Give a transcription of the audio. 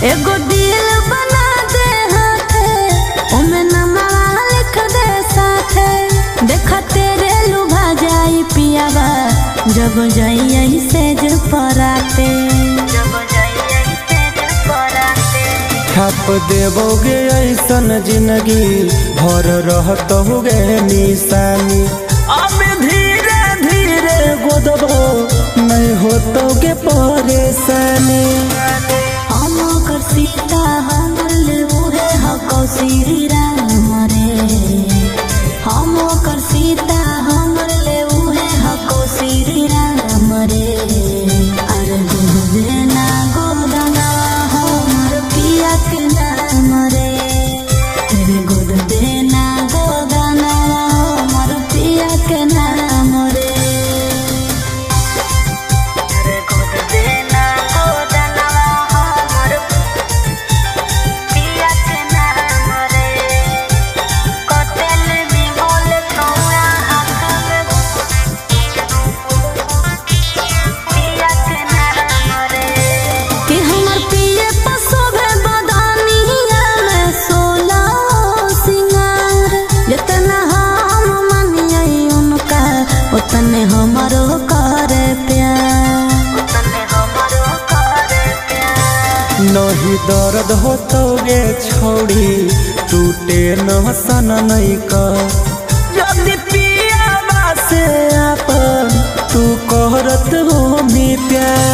एगो दिल बना दे हाथे, ओमे नमवा लिख दे साथे। देखा तेरे लुभा जाई पियावा, जब जाई सेज पराते। छाप देवोगे ऐसन जिंदगी भर रहत होगे निशानी। अब धीरे धीरे गोदबो नहीं होतोगे परेशानी। हम कर सीता हमर ले उहे हको श्री राम रे। हम कर सीता हमर ले उहे हको श्री राम रे। अरे गोदे ना गोदना हमर पिया के नाम रे। तेरे गोद देना गोदना हमर पिया के नाम रे। तेरे गोद देना गोदना हमर पिया के नाम रे। कतेल भी बोल तोरा हक में पिया के नाम रे। कि हमर पिए पसोभे बदानिया में 16 सिंगार। जितना हम मानिए उनका उतने हमरो करे प्यार। नहीं दर्द होतोगे छोड़ी टूटे न सन नहीं कर। यदि पियावा से अपन तू कहरत हो मी प्यार।